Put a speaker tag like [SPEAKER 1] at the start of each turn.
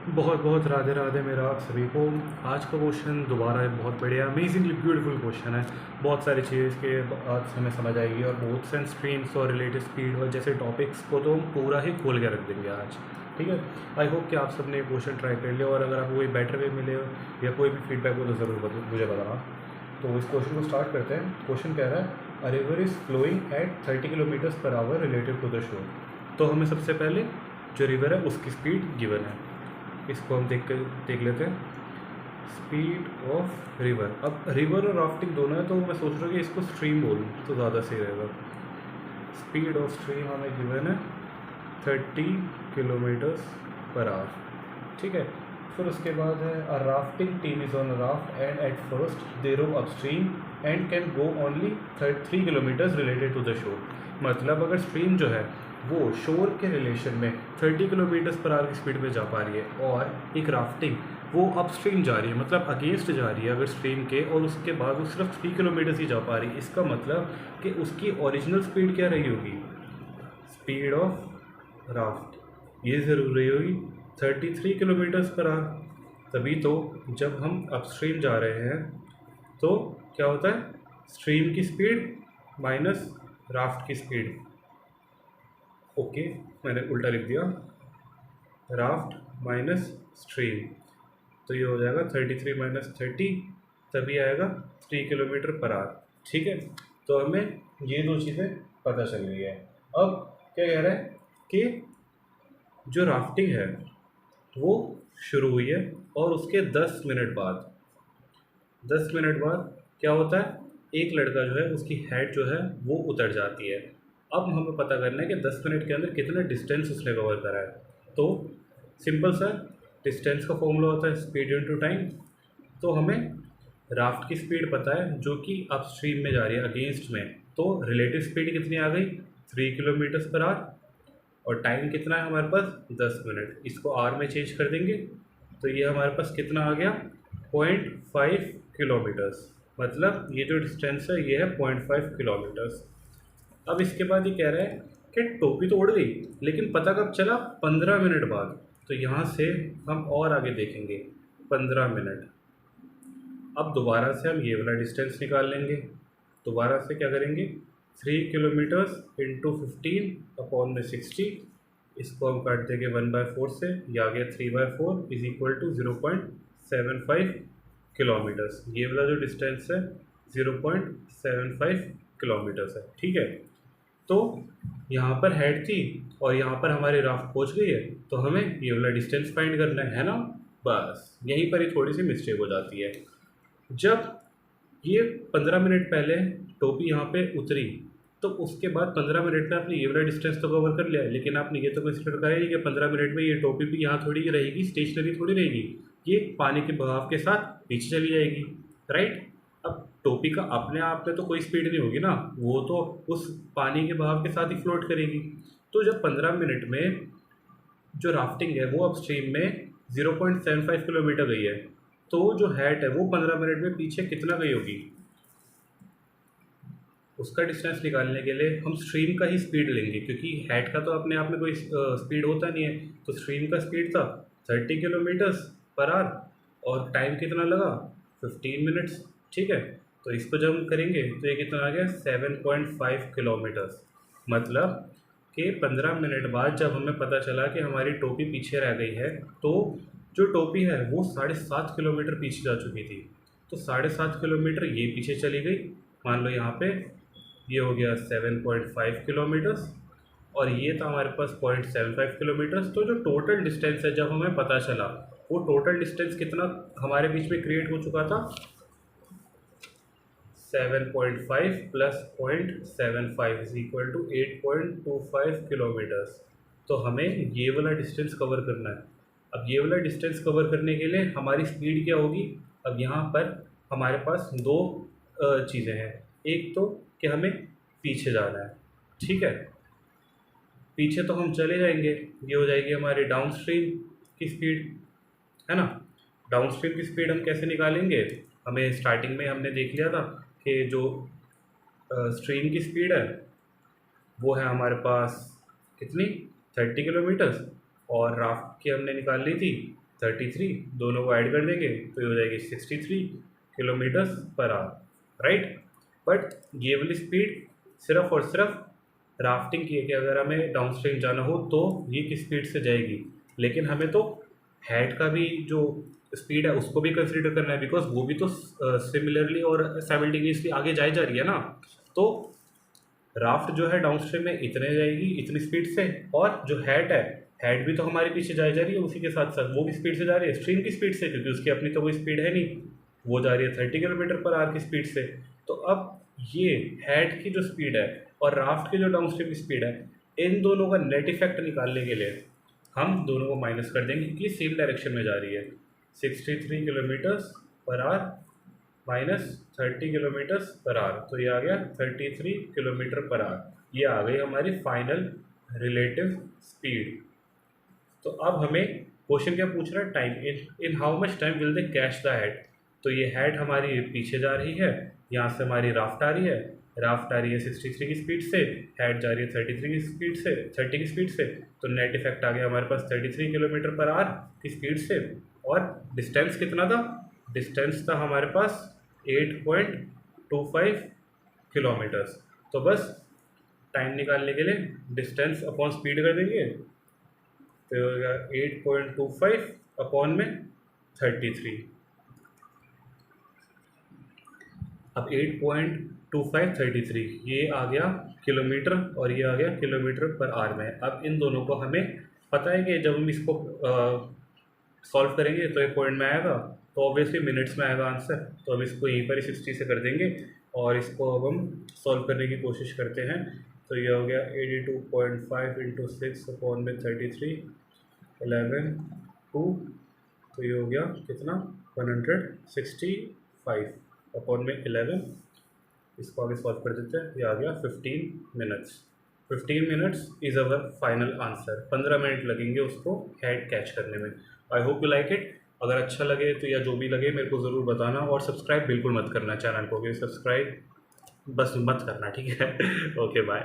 [SPEAKER 1] बहुत बहुत राधे राधे मेरा आप सभी को। आज का क्वेश्चन दोबारा है, बहुत बढ़िया अमेजिंगली ब्यूटीफुल क्वेश्चन है। बहुत सारी चीज़ इसके आज हमें समझ आएगी और बहुत सेंस स्ट्रीम्स और रिलेटिव स्पीड और जैसे टॉपिक्स को तो हम पूरा ही खोल के रख देंगे आज। ठीक है, आई होप कि आप सबने क्वेश्चन ट्राई कर लिया और अगर आपको कोई बेटर वे मिले या कोई भी फीडबैक हो तो ज़रूर मुझे बताना। तो इस क्वेश्चन को स्टार्ट करते हैं। क्वेश्चन कह रहा है a river is flowing at 30 kilometres per hour relative to the shore. तो हमें सबसे पहले जो रिवर है उसकी स्पीड गिवन है, इसको हम देख लेते हैं। स्पीड ऑफ रिवर, अब रिवर और राफ्टिंग दोनों है तो मैं सोच रहा हूँ कि इसको स्ट्रीम बोलूँ तो ज़्यादा सही रहेगा। स्पीड ऑफ स्ट्रीम हमें गिवन है 30 किलोमीटर्स पर आवर। ठीक है, फिर उसके बाद है a rafting team is on raft and at first they row upstream and can go only 3 kilometres related to the shore. मतलब अगर स्ट्रीम जो है वो शोर के रिलेशन में 30 किलोमीटर्स पर आवर की स्पीड में जा पा रही है और एक राफ्टिंग वो अपस्ट्रीम जा रही है, मतलब अगेंस्ट जा रही है अगर स्ट्रीम के, और उसके बाद वो सिर्फ 3 किलोमीटर्स ही जा पा रही है। इसका मतलब कि उसकी ओरिजिनल स्पीड क्या रही होगी, स्पीड ऑफ राफ्ट ये ज़रूर रही होगी 33 किलोमीटर्स पर आवर। तभी तो जब हम अपस्ट्रीम जा रहे हैं तो क्या होता है, स्ट्रीम की स्पीड माइनस राफ्ट की स्पीड। ओके, मैंने उल्टा लिख दिया, राफ्ट माइनस स्ट्रीम, तो ये हो जाएगा 33 माइनस 30, तभी आएगा 3 किलोमीटर पर आवर। ठीक है, तो हमें ये दो चीज़ें पता चल गई है। अब क्या कह रहा है कि जो राफ्टिंग है वो शुरू हुई है और उसके 10 मिनट बाद क्या होता है, एक लड़का जो है उसकी हेड जो है वो उतर जाती है। अब हमें पता करना है कि 10 मिनट के अंदर कितना डिस्टेंस उसने कवर करा है। तो सिंपल सा डिस्टेंस का फॉर्मूला होता है स्पीड इनटू टाइम। तो हमें राफ्ट की स्पीड पता है जो कि अपस्ट्रीम में जा रही है अगेंस्ट में, तो रिलेटिव स्पीड कितनी आ गई 3 किलोमीटर्स पर आवर, और टाइम कितना है हमारे पास 10 मिनट। इसको आर में चेंज कर देंगे तो ये हमारे पास कितना आ गया 0.5 किलोमीटर्स। मतलब ये जो डिस्टेंस है ये है 0.5 किलोमीटर्स। अब इसके बाद ये कह रहा है कि टोपी तो उड़ गई लेकिन पता कब चला, 15 मिनट बाद। तो यहाँ से हम और आगे देखेंगे 15 मिनट। अब दोबारा से हम ये वाला डिस्टेंस निकाल लेंगे। दोबारा से क्या करेंगे, 3 किलोमीटर्स इंटू 15 अपॉन में 60, इसको हम काट देंगे 1/4 से, ये आ गया 3/4 इज इक्वल टू 0.75 किलोमीटर्स। ये वाला जो डिस्टेंस है 0.75 किलोमीटर्स है। ठीक है, तो यहाँ पर हेड थी और यहाँ पर हमारी राफ्ट पहुँच गई है, तो हमें ये वाला डिस्टेंस फाइंड करना है ना। बस यहीं पर ही थोड़ी सी मिस्टेक हो जाती है। जब ये 15 मिनट पहले टोपी यहाँ पे उतरी तो उसके बाद 15 मिनट में आपने ये वाला डिस्टेंस तो कवर कर लिया, लेकिन आपने ये तो कंसिडर करा ही नहीं कि 15 मिनट में ये टोपी भी यहाँ थोड़ी रहेगी, स्टेशनरी थोड़ी रहेगी, ये पानी के बहाव के साथ पीछे चली जाएगी। राइट, अब टोपी का अपने आप में तो कोई स्पीड नहीं होगी ना, वो तो उस पानी के बहाव के साथ ही फ्लोट करेगी। तो जब 15 मिनट में जो राफ्टिंग है वो अपस्ट्रीम में 0.75 किलोमीटर गई है, तो जो हैट है वो 15 मिनट में पीछे कितना गई होगी, उसका डिस्टेंस निकालने के लिए हम स्ट्रीम का ही स्पीड लेंगे, क्योंकि हैट का तो अपने आप में कोई स्पीड होता नहीं है। तो स्ट्रीम का स्पीड था 30 किलोमीटर्स पर आवर और टाइम कितना लगा 15 मिनट्स। ठीक है, तो इसको जब हम करेंगे तो ये कितना आ गया 7.5 किलोमीटर्स। मतलब कि 15 मिनट बाद जब हमें पता चला कि हमारी टोपी पीछे रह गई है, तो जो टोपी है वो 7.5 किलोमीटर पीछे जा चुकी थी। तो 7.5 किलोमीटर ये पीछे चली गई, मान लो यहाँ पे ये हो गया 7.5 किलोमीटर्स और ये था हमारे पास 0.75 किलोमीटर्स। तो जो टोटल डिस्टेंस है जब हमें पता चला, वो टोटल डिस्टेंस कितना हमारे बीच में क्रिएट हो चुका था, 7.5 plus 0.75 is equal to 8.25 kilometres. तो हमें ये वाला डिस्टेंस कवर करना है। अब ये वाला डिस्टेंस कवर करने के लिए हमारी स्पीड क्या होगी, अब यहाँ पर हमारे पास दो चीज़ें हैं। एक तो कि हमें पीछे जाना है, ठीक है, पीछे तो हम चले जाएंगे, ये हो जाएगी हमारी डाउन स्ट्रीम की स्पीड, है ना। डाउन स्ट्रीम की स्पीड हम कैसे निकालेंगे, हमें स्टार्टिंग में हमने देख लिया था कि जो स्ट्रीम की स्पीड है वो है हमारे पास कितनी 30 किलोमीटर्स, और राफ्ट की हमने निकाल ली थी 33, दोनों को ऐड कर देंगे तो ये हो जाएगी 63 kilometres per our, right. But ये वाली स्पीड सिर्फ और सिर्फ राफ्टिंग की है कि अगर हमें डाउन स्ट्रीम जाना हो तो ये किस स्पीड से जाएगी, लेकिन हमें तो हेड का भी जो स्पीड है उसको भी कंसिडर करना है, बिकॉज वो भी तो सिमिलरली और साइमल्टेनियसली आगे जाई जा रही है ना। तो राफ्ट जो है डाउन स्ट्रीम में इतने जाएगी इतनी स्पीड से, और जो हेड है, हेड भी तो हमारे पीछे जाई जा रही है उसी के साथ साथ, वो भी स्पीड से जा रही है, स्ट्रीम की स्पीड से, क्योंकि उसकी अपनी तो कोई स्पीड है नहीं, वो जा रही है 30 किलोमीटर पर आवर की स्पीड से। तो अब ये हेड की जो स्पीड है और राफ्ट की जो डाउन स्ट्रीम की स्पीड है, इन दोनों का नेट इफेक्ट निकालने के लिए हम दोनों को माइनस कर देंगे क्योंकि सेम डायरेक्शन में जा रही है। 63 kilometres per our minus 30 kilometres per our, तो ये आ गया 33 किलोमीटर पर आवर। ये आ गई हमारी फाइनल रिलेटिव स्पीड। तो अब हमें क्वेश्चन क्या पूछ रहा है, time in how much time will they catch the head. तो ये हेड हमारी पीछे जा रही है, यहाँ से हमारी राफ्ट आ रही है, राफ्ट आ रही है 63 की स्पीड से, हेड जा रही है 33 की स्पीड से, 30 की स्पीड से। तो नेट इफेक्ट आ गया हमारे पास 33 किलोमीटर पर आवर की स्पीड से। और डिस्टेंस कितना था, डिस्टेंस था हमारे पास 8.25 किलोमीटर्स। तो बस टाइम निकालने के लिए डिस्टेंस अपॉन स्पीड कर देंगे, तो ये हो गया 8.25 अपॉन में 33। अब 8.2533 ये आ गया किलोमीटर और ये आ गया किलोमीटर पर आवर में। अब इन दोनों को हमें पता है कि जब हम इसको सॉल्व करेंगे तो एक पॉइंट में आएगा, तो ऑब्वियसली मिनट्स में आएगा आंसर। तो अब इसको यहीं पर ही 60 से कर देंगे और इसको अब हम सॉल्व करने की कोशिश करते हैं। तो ये हो गया 82.5 इंटू 6 अपॉन में 33 11 2, तो ये हो गया कितना 165 अपॉन में 11। इसको आगे सॉल्व कर देते हैं, ये आ गया 15 minutes. 15 minutes is our final answer. 15 minute लगेंगे उसको हेड कैच करने में। I hope you like it. अगर अच्छा लगे तो या जो भी लगे मेरे को ज़रूर बताना, और सब्सक्राइब बिल्कुल मत करना चैनल को, कि सब्सक्राइब बस मत करना, ठीक है। Okay bye.